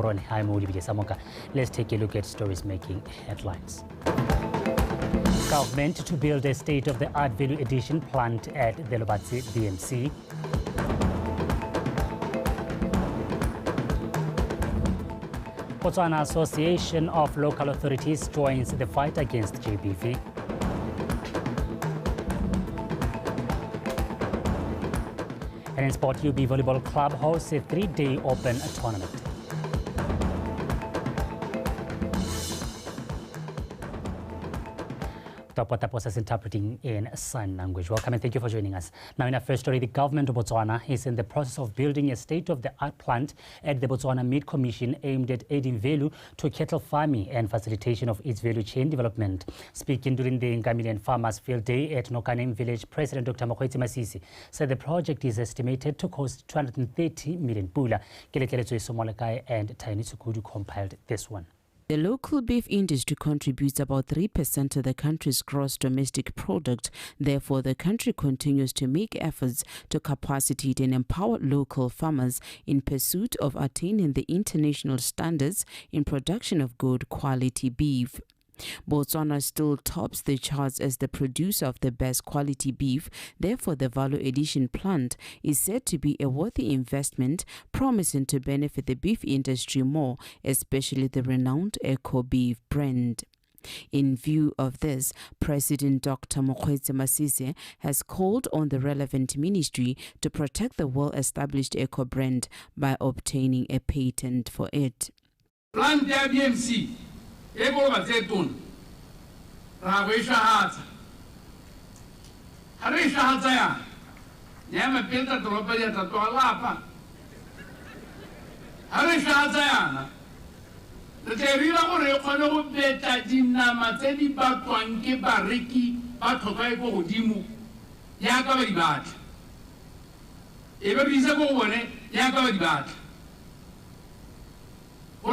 Morone. I'm Olivia Samoka. Let's take a look at stories making headlines. Government to build a state-of-the-art value addition plant at the Lobatse DMC. Botswana Association of Local Authorities joins the fight against GBV. And in sport, UB Volleyball Club hosts a 3-day open tournament. Tapos is interpreting in sign language. Welcome and thank you for joining us. Now in our first story, the government of Botswana is in the process of building a state-of-the-art plant at the Botswana Meat Commission aimed at adding value to cattle farming and facilitation of its value chain development. Speaking during the Ngamilian Farmers Field Day at Nokanem Village, President Dr. Masisi said the project is estimated to cost 230 million pula. Kelekelezo Somolakai and Tiny Sukudu compiled this one. The local beef industry contributes about 3% of the country's gross domestic product. Therefore, the country continues to make efforts to capacitate and empower local farmers in pursuit of attaining the international standards in production of good quality beef. Botswana still tops the charts as the producer of the best quality beef. Therefore, the value addition plant is said to be a worthy investment, promising to benefit the beef industry more, especially the renowned Eco Beef brand. In view of this, President Dr. Masisi has called on the relevant ministry to protect the well-established Eco brand by obtaining a patent for it. Plant BMC. Ebo bazetun rawisha hata harisha hata ya nyama pita tropa ya tatoa lapa harisha hata ya terira gore khona go beta dinama tse di batwang ke bareki ba tlhoka e go godimo ya ka ba di batla e be bisa go bone ya ka ba di batla. The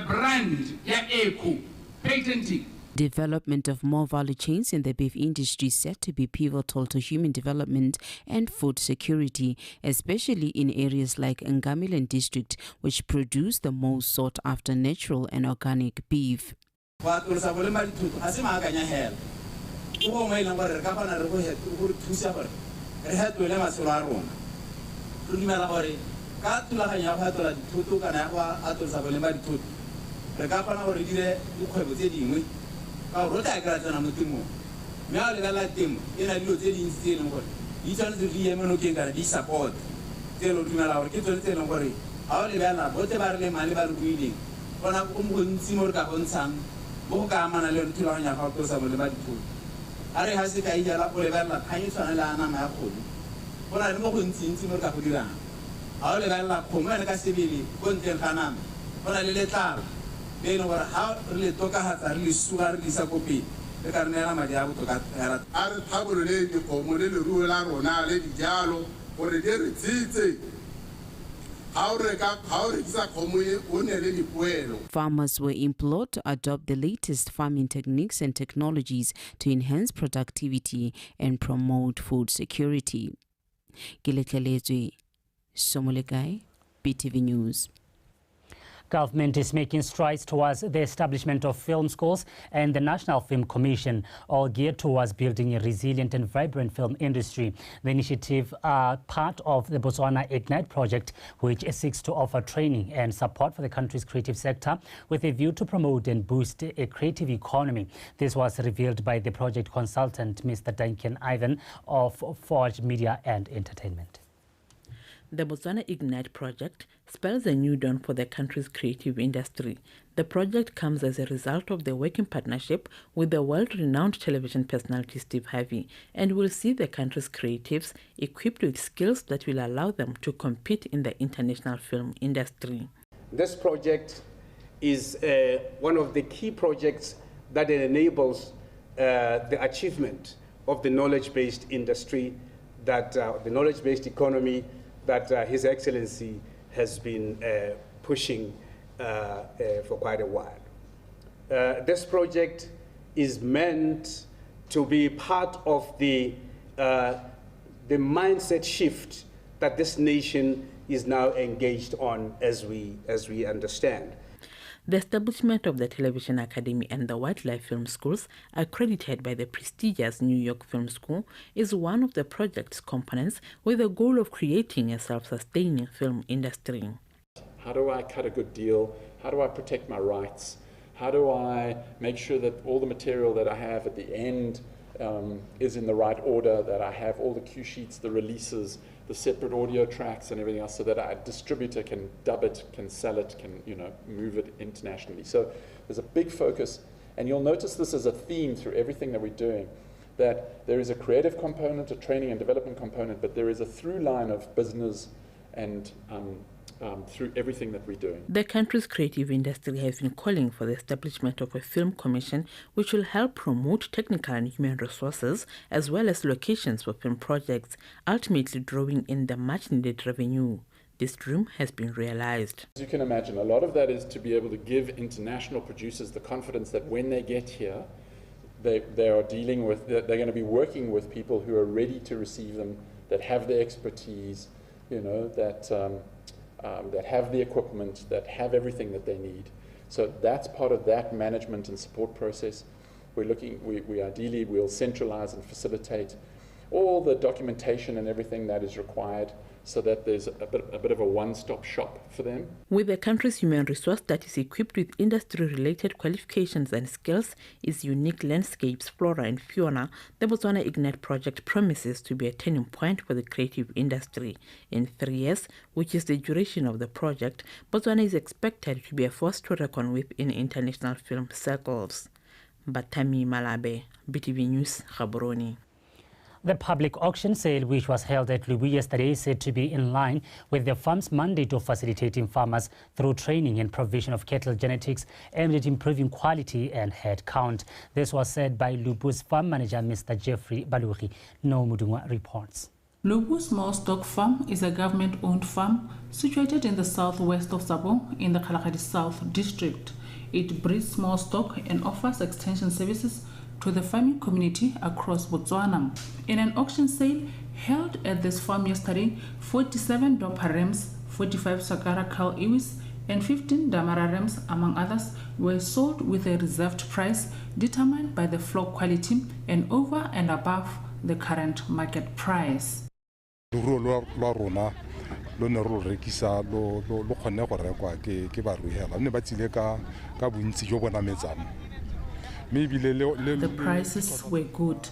brand Eco patenting. Development of more value chains in the beef industry is said to be pivotal to human development and food security, especially in areas like Ngamilan district, which produce the most sought-after natural and organic beef. Are has the Kaija Polevella, Panisana, Mahapoli. When I know in Sintimor Capudina, Aulevella, Pomana Castibili, Content Hanam, when I let out, they know how really Toka has at least Suar Lisacopi, the Carnera Madiabu to cut her. I'll tabulate the Comodel Rural Rona, Lady Jalo, or the Jerry Tite. Farmers were implored to adopt the latest farming techniques and technologies to enhance productivity and promote food security. Gilekelezwe Somolekai, BTV News. Government is making strides towards the establishment of film schools and the National Film Commission, all geared towards building a resilient and vibrant film industry. The initiative are part of the Botswana Ignite project, which seeks to offer training and support for the country's creative sector with a view to promote and boost a creative economy. This was revealed by the project consultant, Mr. Duncan Ivan of Forge Media and Entertainment. The Botswana Ignite project spells a new dawn for the country's creative industry. The project comes as a result of the working partnership with the world-renowned television personality Steve Harvey, and will see the country's creatives equipped with skills that will allow them to compete in the international film industry. This project is one of the key projects that enables the achievement of the knowledge-based industry, that the knowledge-based economy that His Excellency has been pushing for quite a while. This project is meant to be part of the the mindset shift that this nation is now engaged on, as we understand. The establishment of the Television Academy and the Wildlife Film Schools, accredited by the prestigious New York Film School, is one of the project's components with the goal of creating a self-sustaining film industry. How do I cut a good deal? How do I protect my rights? How do I make sure that all the material that I have at the end is in the right order, that I have all the cue sheets, the releases, the separate audio tracks and everything else, so that a distributor can dub it, can sell it, can move it internationally. So there's a big focus, and you'll notice this as a theme through everything that we're doing, that there is a creative component, a training and development component, but there is a through line of business and through everything that we're doing. The country's creative industry has been calling for the establishment of a film commission which will help promote technical and human resources as well as locations for film projects, ultimately drawing in the much-needed revenue. This dream has been realized. As you can imagine, a lot of that is to be able to give international producers the confidence that when they get here, they are dealing with, they're going to be working with people who are ready to receive them, that have the expertise, that have the equipment, that have everything that they need. So that's part of that management and support process. We ideally will centralize and facilitate all the documentation and everything that is required so that there's a bit of a one-stop shop for them. With the country's human resource that is equipped with industry-related qualifications and skills, its unique landscapes, flora and fauna, the Botswana Ignite project promises to be a turning point for the creative industry. In 3 years, which is the duration of the project, Botswana is expected to be a force to reckon with in international film circles. Batami Malabe, BTV News, Gaborone. The public auction sale, which was held at Lubu yesterday, is said to be in line with the farm's mandate of facilitating farmers through training and provision of cattle genetics aimed at improving quality and head count. This was said by Lubu's farm manager, Mr. Jeffrey Balugi. No Mudungwa reports. Lubu Small Stock Farm is a government-owned farm situated in the southwest of Sabo in the Kalahari South District. It breeds small stock and offers extension services to the farming community across Botswana. In an auction sale held at this farm yesterday, 47 Dompa rams, 45 Sakara Kal Iwis, and 15 Damara rams, among others, were sold with a reserved price determined by the flock quality and over and above the current market price. The prices were good.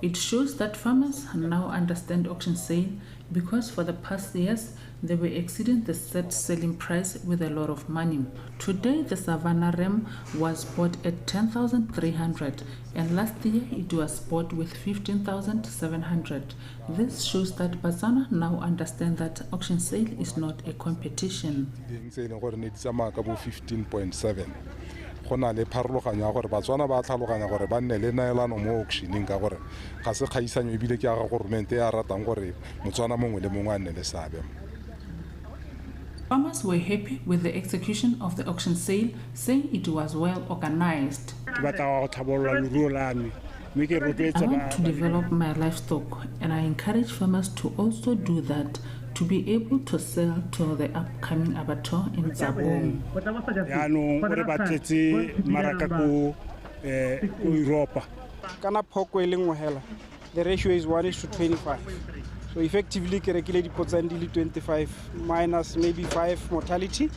It shows that farmers now understand auction sale because for the past years they were exceeding the set selling price with a lot of money. Today the Savannah ram was bought at 10,300 and last year it was bought with 15,700. This shows that Botswana now understand that auction sale is not a competition. 15.7. Gona le pharologanya gore Batswana ba tlhaloganya gore ba nne le naelano mo auctioning ka gore ga se khaisanyo ebile ke aga government ya ratang gore Motswana mongwe le mongwe a nne le sabe. Farmers were happy with the execution of the auction sale, saying it was well organized. I want to develop my livestock and I encourage farmers to also do that, to be able to sell to the upcoming abattoir in Zabong. The ratio is 1:25. So effectively, 25 minus maybe 5 mortality.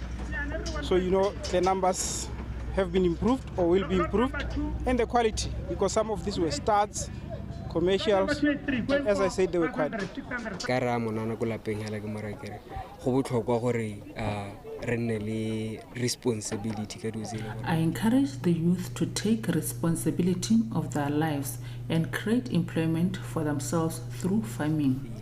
So the numbers have been improved or will be improved, and the quality, because some of these were studs, commercials, and as I said, they were quite good. I encourage the youth to take responsibility of their lives and create employment for themselves through farming.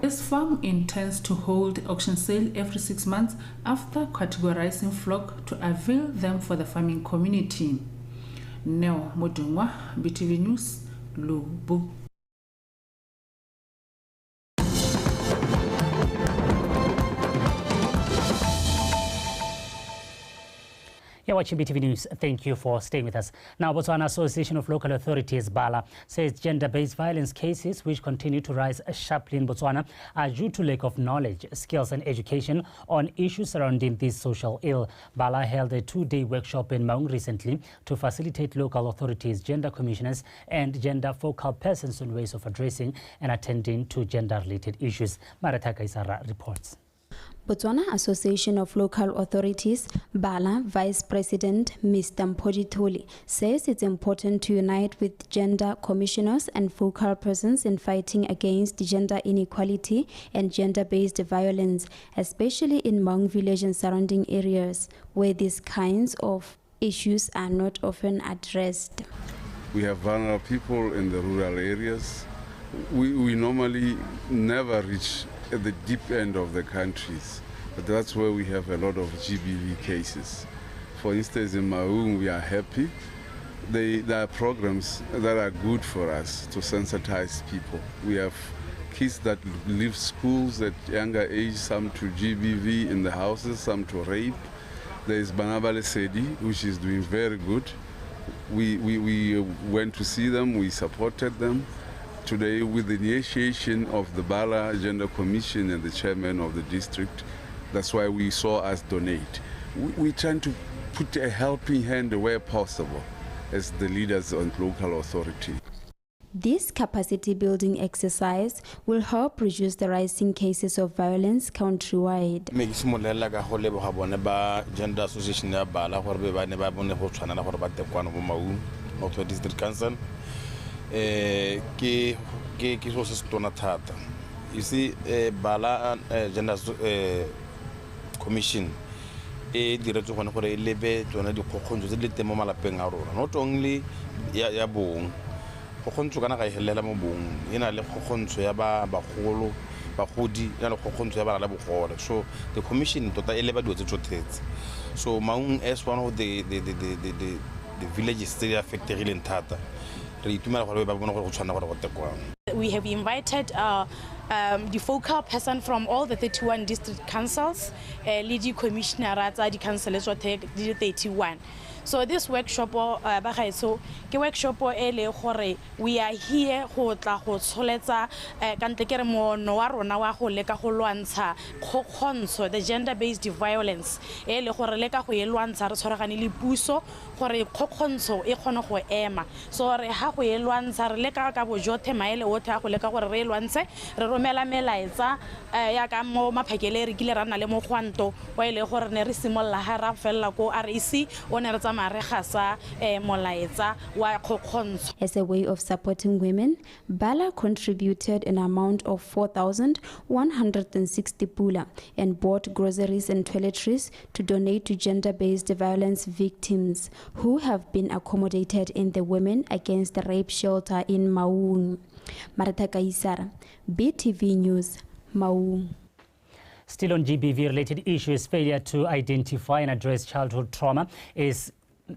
This farm intends to hold auction sale every 6 months after categorizing flock to avail them for the farming community. Neo Modungwa, BTV News, Lubu. watching BTV News. Thank you for staying with us. Now, Botswana Association of Local Authorities, BALA, says gender-based violence cases, which continue to rise sharply in Botswana, are due to lack of knowledge, skills and education on issues surrounding this social ill. BALA held a 2-day workshop in Maung recently to facilitate local authorities, gender commissioners and gender focal persons on ways of addressing and attending to gender-related issues. Maratha Kaisara reports. Botswana Association of Local Authorities, BALA Vice President Mr. Mpojithuli says it's important to unite with gender commissioners and focal persons in fighting against gender inequality and gender-based violence, especially in Maung village and surrounding areas where these kinds of issues are not often addressed. We have vulnerable people in the rural areas. We normally never reach at the deep end of the countries, but that's where we have a lot of GBV cases. For instance, in Maung, we are happy. There are programs that are good for us to sensitize people. We have kids that leave schools at younger age, some to GBV in the houses, some to rape. There is Banabale Sedi, which is doing very good. We went to see them, we supported them. Today, with the initiation of the BALA Gender Commission and the chairman of the district, that's why we saw us donate. We're trying to put a helping hand where possible as the leaders on local authority. This capacity building exercise will help reduce the rising cases of violence countrywide. Gender Association ya BALA gore be bane ba bone go tshwana gore ba tekwana mo Maung North District Council. Ke so se stona thata. You see, BALA Gender Commission diretswe gone gore e lebe tsona dikgokgontsho tse di teng mo malapeng a rona, not only ya bong kgokgontsho kana ga e helela mo bong, ena le kgokgontsho ya bagolo bagodi, ena le kgokgontsho ya bana le bogole. So the commission tota e leba dilo tse tsotletse. So Maung as one of the villages that are affected in thata. We have invited the focal person from all the 31 district councils, leading commissioner the councillors 31. So this workshop, workshop we are here go tla go tsholetsa kante kere mono wa rona wa go leka go lwantsha kgokgontsho the gender-based violence le gore leka go elwantsha re tshwaragane le puso gore kgokgontsho e kgone go ema. So re ha go elwantsha re leka ka bojothe maele otlhe a go leka gore re elwantshe re romela melaetsa ya ka mo maphakele re kile rana le mo gwanto wa ile gore ne re simolla ha ra fella ko REC o ne re as a way of supporting women, BALA contributed an amount of 4,160 pula and bought groceries and toiletries to donate to gender-based violence victims who have been accommodated in the Women Against the Rape shelter in Maung. Maratha Kaisara, BTV News, Maung. Still on GBV-related issues, failure to identify and address childhood trauma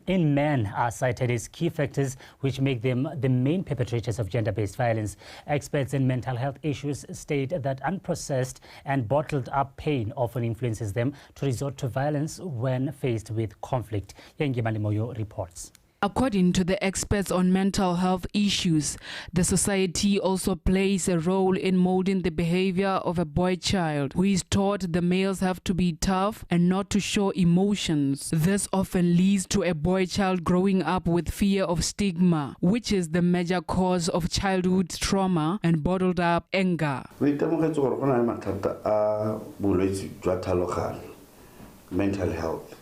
in men are cited as key factors which make them the main perpetrators of gender-based violence. Experts in mental health issues state that unprocessed and bottled up pain often influences them to resort to violence when faced with conflict. Yengi Malimoyo reports. According to the experts on mental health issues, the society also plays a role in molding the behavior of a boy child who is taught the males have to be tough and not to show emotions. This often leads to a boy child growing up with fear of stigma, which is the major cause of childhood trauma and bottled up anger. Mental health.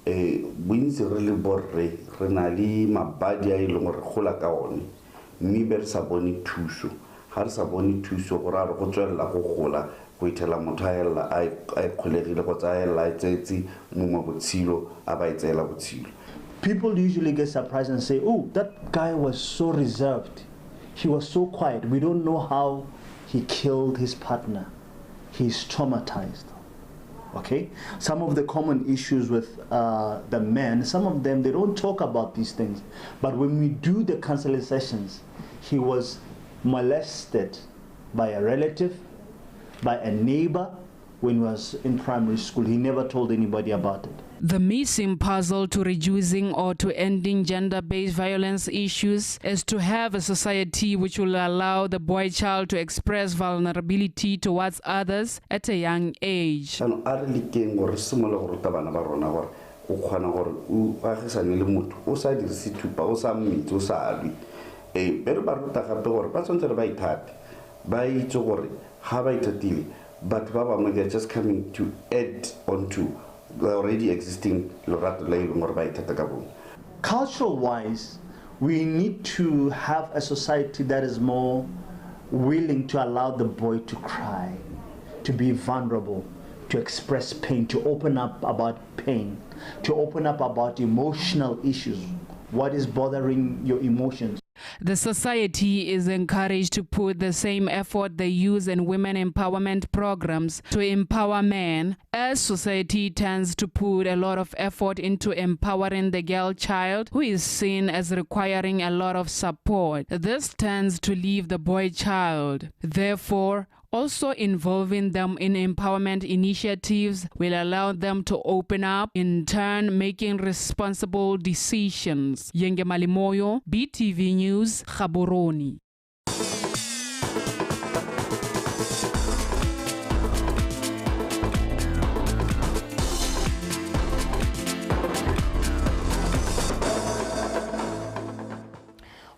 Bontsi re le borre re na le mabadi a e leng gore gola ka one mme be re sa bone thuso ga re sa bone thuso gore a re go tswelela go gola go ithela motho a ela a kgolegile go tsaya ela a tsetse mo mo botshilo a ba itseela botshilo. People usually get surprised and say, oh, that guy was so reserved, he was so quiet, we don't know how he killed his partner, he's traumatized. Okay, some of the common issues with the men, some of them, they don't talk about these things. But when we do the counseling sessions, he was molested by a relative, by a neighbor, when he was in primary school. He never told anybody about it. The missing puzzle to reducing or to ending gender-based violence issues is to have a society which will allow the boy child to express vulnerability towards others at a young age. But they're just coming to add on to the already existing. Cultural-wise, we need to have a society that is more willing to allow the boy to cry, to be vulnerable, to express pain, to open up about pain, to open up about emotional issues. What is bothering your emotions? The society is encouraged to put the same effort they use in women empowerment programs to empower men, as society tends to put a lot of effort into empowering the girl child, who is seen as requiring a lot of support. This tends to leave the boy child. Therefore, also involving them in empowerment initiatives will allow them to open up, in turn making responsible decisions. Yenge Malimoyo, BTV News, Gaborone.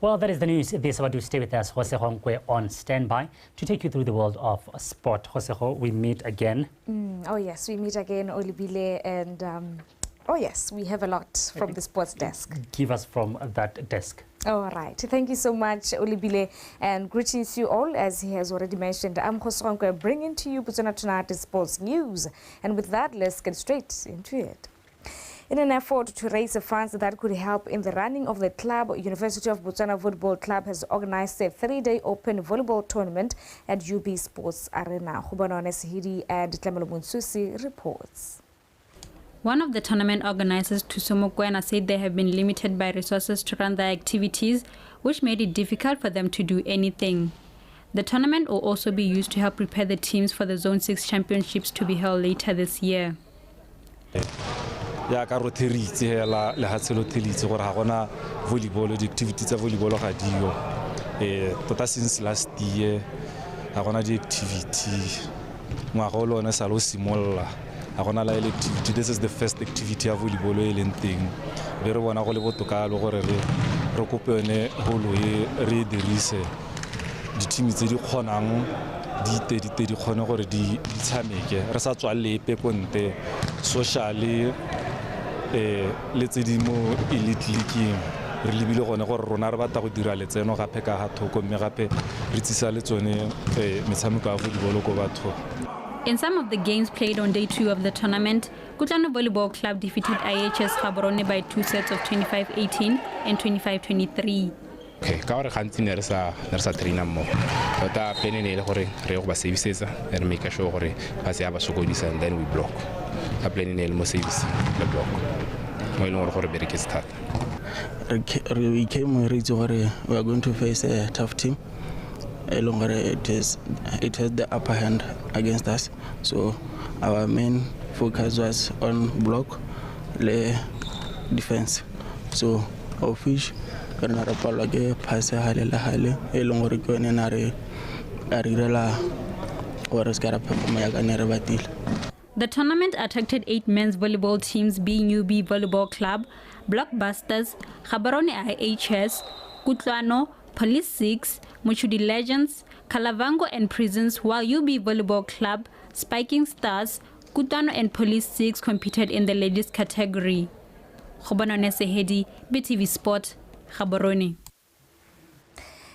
Well, that is the news this hour. Do stay with us. Jose Honkwe on standby to take you through the world of sport. Jose Ho, we meet again. Oh yes, we meet again, Olibile, and oh yes, we have a lot from the sports desk. Give us from that desk. All right. Thank you so much, Olibile, and greetings to you all. As he has already mentioned, I'm Jose Honkwe, bringing to you BOTSWANA Tonight sports news. And with that, let's get straight into it. In an effort to raise the funds that could help in the running of the club, University of Botswana Football Club has organized a 3-day open volleyball tournament at UB Sports Arena. Hubano Nesihidi and Tlamelo Munsusi reports. One of the tournament organizers, Tusomo Kwena, said they have been limited by resources to run their activities, which made it difficult for them to do anything. The tournament will also be used to help prepare the teams for the Zone 6 championships to be held later this year. Ya ka rotheritse hela le hatselo thelitse gore ha gona volleyball di activities tsa volleyball ga dio tota since last year ha gona di activity ngwaga o lona sa lo simolla ha gona la activity. This is the first activity ya volleyball e leng teng be re bona go le botoka le gore re kopene holo e re dirise di team tse di khonang di khone gore di tshameke re sa tswa lepe konte socially le tse di mo elite league re lebile gone gore rona re batla go dira letseno gape ka ga thoko mme gape re tsisa le tsone metshameko ya volleyball ko batho. In some of the games played on day 2 of the tournament, Kutlano Volleyball Club defeated IHS Gaborone by 2 sets of 25-18 and 25-23. Okay, ka gore gantsi ne re sa traina mo tota plane ne le gore re go ba services and make sure gore ba se ba sokodisa and then we block a plane ne le mo service le block mo ile gore bereke start. We came ready gore we are going to face a tough team. Longer it has the upper hand against us, so our main focus was on block le defense. So our fish the tournament attracted 8 men's volleyball teams, being UB Volleyball Club, Blockbusters, Gaborone IHS, Kutlwano, Police 6, Muchudi Legends, Kalavango and Prisons, while UB Volleyball Club, Spiking Stars, Kutlwano and Police 6 competed in the ladies category. Khobano Nesehedi, BTV Sport, Gaborone.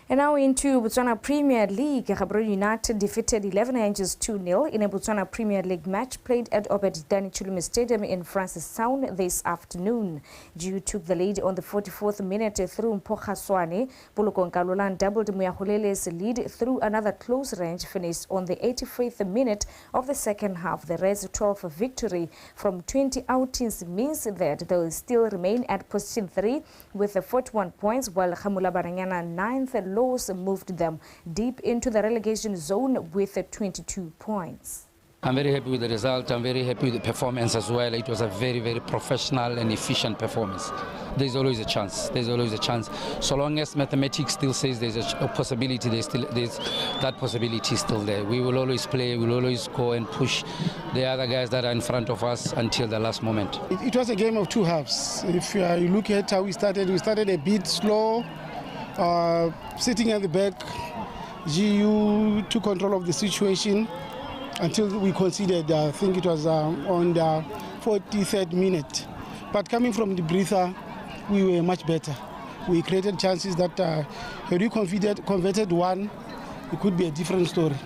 And now into Botswana Premier League. Gaborone United defeated 11 Angels 2-0 in a Botswana Premier League match played at Obed-Dani Chulume Stadium in Francistown this afternoon. Due took the lead on the 44th minute through Mpokhaswane. Poloko Nkalolan doubled Muyahulele's lead through another close range finish on the 85th minute of the second half. The Reds' 12th victory from 20 outings means that they will still remain at position 3 with 41 points, while Khamula Baranyana 9th loss moved them deep into the relegation zone with 22 points. I'm very happy with the result. I'm very happy with the performance as well. It was a very, very professional and efficient performance. There's always a chance. There's always a chance. So long as mathematics still says there's a possibility, there's that possibility is still there. We will always play. We will always go and push the other guys that are in front of us until the last moment. It was a game of two halves. If you look at how we started a bit slow, sitting at the back. GU took control of the situation until we conceded. I think it was on the 43rd minute. But coming from the breather, we were much better. We created chances that had we converted one, it could be a different story.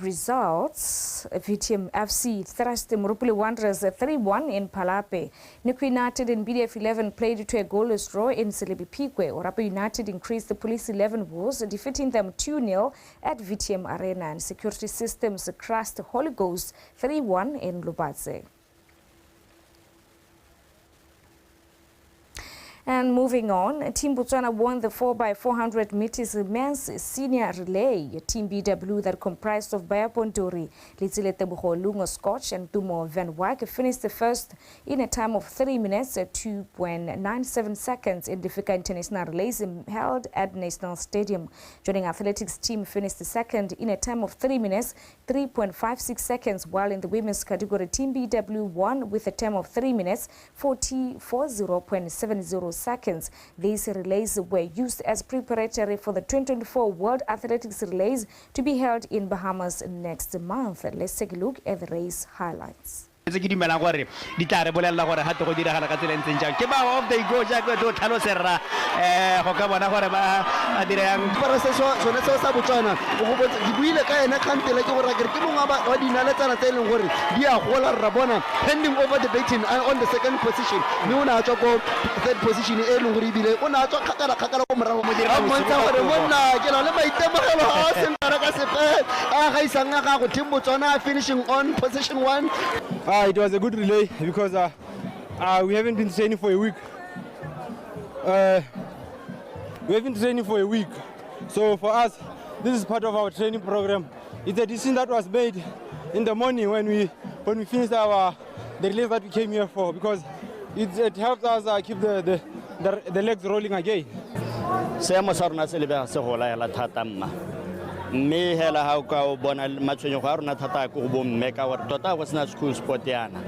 Results: VTM FC thrashed the Morupuli Wanderers 3-1 in Palape. Niku United and BDF 11 played to a goalless draw in Selebi Pikwe. Orapa United increased the Police 11 woes, defeating them 2-0 at VTM Arena. And Security Systems crushed Holy Ghost 3-1 in Lubatse. And moving on, Team Botswana won the 4x400 meters men's senior relay. Team BW that comprised of Baya Pontori, Litzilete Lungo Scotch and Tumo Van Wyk finished the first in a time of 3 minutes 2.97 seconds in the Fika International Relays held at National Stadium. Joining Athletics team finished the second in a time of 3 minutes 3.56 seconds, while in the women's category Team BW won with a time of 3 minutes 40.70 seconds. These relays were used as preparatory for the 2024 World Athletics Relays to be held in Bahamas next month. Let's take a look at the race highlights. Ke dumela gore di tla re bolella gore hate go diragala ka tsela ntseng jang ke ba of the go ja go tlhaloserra go ka bona gore ba dirang para se sone se sa Botswana go botsa di buile ka ena khantele ke gore ke mongwe ba dinale tsana tse leng gore di a gola ra bona pending over the betting on the second position mme ona tswa go third position e leng gore ibile ona tswa khakala go morago mo dira mo ntsa gore monna ke na le maitemogelo a sentara ka sepe a ga isanga ga go Team Botswana finishing on position 1. It was a good relay because we haven't been training for a week. So for us, this is part of our training program. It's a decision that was made in the morning when we finished the relays that we came here for, because it helps us keep the legs rolling again. Me hela ha ka bona matshwenyo ga rona thata go bo mme ka gore tota go sena school sport yana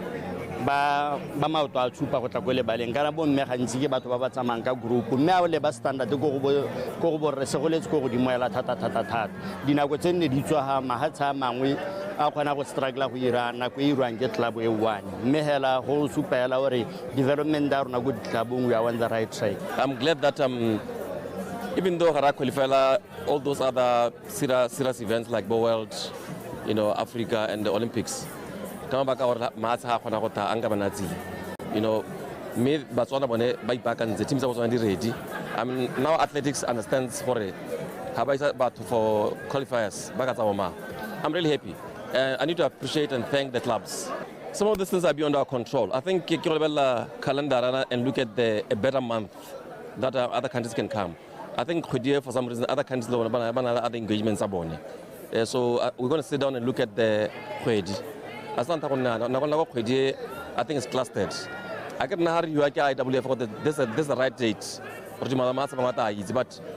ba maoto a tshupa go tla go le baleng kana bo mme gantsi ke batho ba ba tsamang ka group mme a le ba standard go bo re se go letse go di moela thata dinako tse nne di tswa ha mahatsa mangwe a khona go struggle go ira na go irwang ke club e one mme hela go supela gore development da rona go clubong we are on the right track. I'm glad that even though Hara qualified all those other serious events like Bo World, Africa and the Olympics, me the teams are already ready. I mean, now athletics understands for qualifiers. I'm really happy. I need to appreciate and thank the clubs. Some of these things are beyond our control. I think we can calendar and look at a better month that other countries can come. I think for some reason other countries have other engagements. So we're going to sit down and look at the Khwedi. I think it's clustered. I can know you IWF this is the right date. But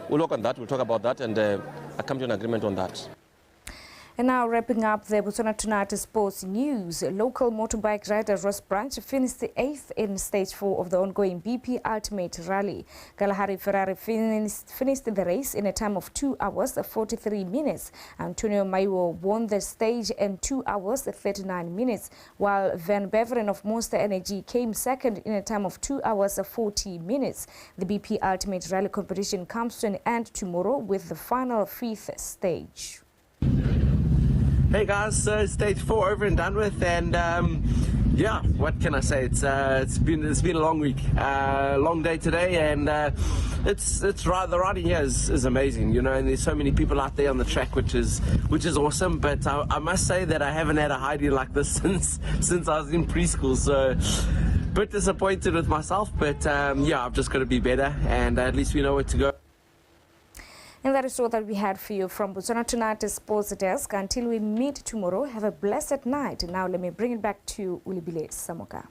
we'll work on that, we'll talk about that and come to an agreement on that. And now wrapping up the Botswana Tonight sports news. Local motorbike rider Ross Branch finished 8th in stage 4 of the ongoing BP Ultimate Rally. Kalahari Ferrari finished the race in a time of 2 hours 43 minutes. Antonio Maiwo won the stage in 2 hours 39 minutes, while Van Beveren of Monster Energy came second in a time of 2 hours 40 minutes. The BP Ultimate Rally competition comes to an end tomorrow with the final 5th stage. Hey guys, so stage 4 over and done with, and yeah, what can I say? It's been a long week, long day today, and the riding here is amazing, and there's so many people out there on the track, which is awesome. But I must say that I haven't had a high day like this since I was in preschool, so a bit disappointed with myself. But yeah, I've just got to be better, and at least we know where to go. And that is all that we had for you from Botswana Tonight Sports Desk. Until we meet tomorrow, have a blessed night. Now let me bring it back to Ulibile Samoka.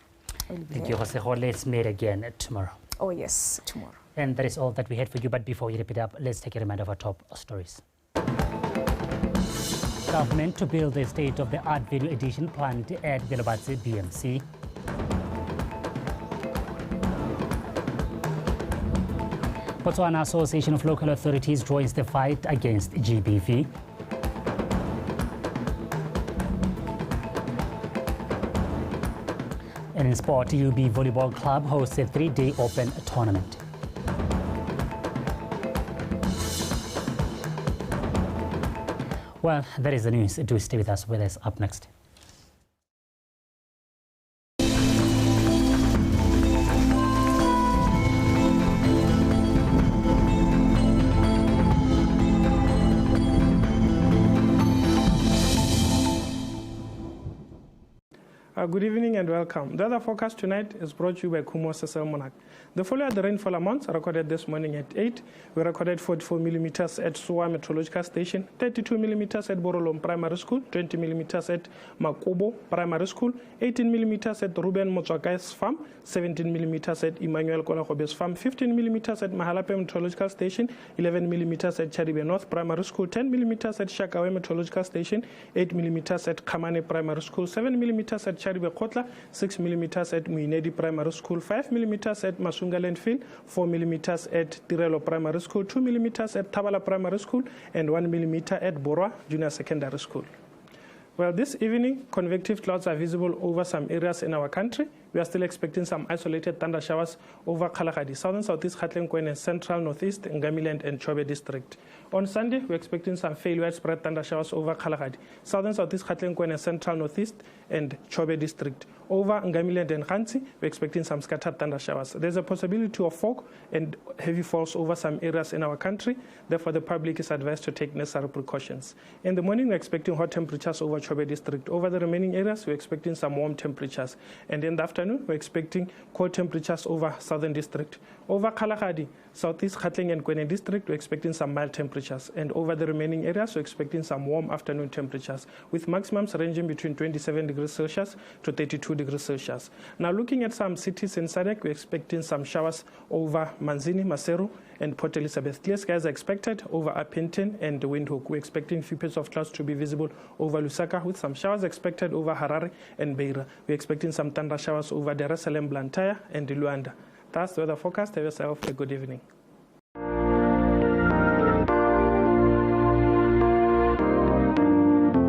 Thank you, Jose. Let's meet again tomorrow. Oh yes, tomorrow. And that is all that we had for you. But before we wrap it up, let's take a reminder of our top stories. Government to build a state-of-the-art video edition plant at Belobatse BMC. Botswana Association of Local Authorities joins the fight against GBV. And in sport, UB Volleyball Club hosts a 3-day open tournament. Well, that is the news. Do stay with us. With us up next. Good evening and welcome. The weather forecast tonight is brought to you by Kumo Cecil Monarch. The following the rainfall amounts recorded this morning at 8. We recorded 44 millimeters at Suwa Meteorological Station, 32 millimeters at Borolom Primary School, 20 millimeters at Makubo Primary School, 18 millimeters at Ruben Motswakai's farm, 17 millimeters at Emmanuel Kolakobe's farm, 15 millimeters at Mahalape Meteorological Station, 11 millimeters at Charibe North Primary School, 10 millimeters at Shakawe Meteorological Station, 8 millimeters at Kamane Primary School, 7 millimeters at Charibe Kotla, 6 millimeters at Muinedi Primary School, 5 millimeters at Masunga Landfill, 4 millimeters at Tirelo Primary School, 2 millimeters at Tabala Primary School, and 1 millimeter at Borwa Junior Secondary School. Well, this evening, convective clouds are visible over some areas in our country. We are still expecting some isolated thunder showers over Kalahari, southern southeast Gauteng, and central northeast Ngamiland and Chobe district. On Sunday, we're expecting some fairly widespread thunder showers over Kalahari, southern southeast Gauteng, and central northeast and Chobe district. Over Ngamiland and Khansi, we're expecting some scattered thunder showers. There's a possibility of fog and heavy falls over some areas in our country. Therefore, the public is advised to take necessary precautions. In the morning, we're expecting hot temperatures over Chobe district. Over the remaining areas, we're expecting some warm temperatures. And in the afternoon, we're expecting cold temperatures over southern district. Over Kalahari, southeast Gauteng and Kwene district, we're expecting some mild temperatures. And over the remaining areas, we're expecting some warm afternoon temperatures, with maximums ranging between 27 degrees Celsius to 32 degrees Celsius. Now, looking at some cities in SADC, we're expecting some showers over Manzini, Maseru, and Port Elizabeth. Clear skies are expected over Upington and Windhoek. We're expecting few pairs of clouds to be visible over Lusaka, with some showers expected over Harare and Beira. We're expecting some thunder showers over Dar es Salaam, Blantyre, and Luanda. That's the weather forecast. Have yourself a good evening.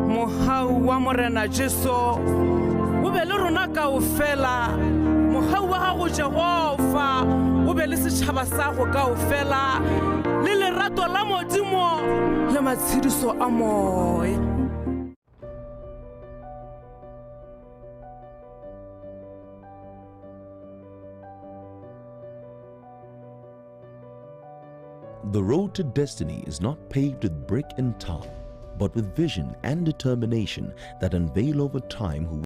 Mohau wa morena Jesu o be le rona kaofela, mohau wa gago Jehova o be le setšhaba sa go kaofela, le lerato la modimo le matshediso a moya. The road to destiny is not paved with brick and tar, but with vision and determination that unveil over time who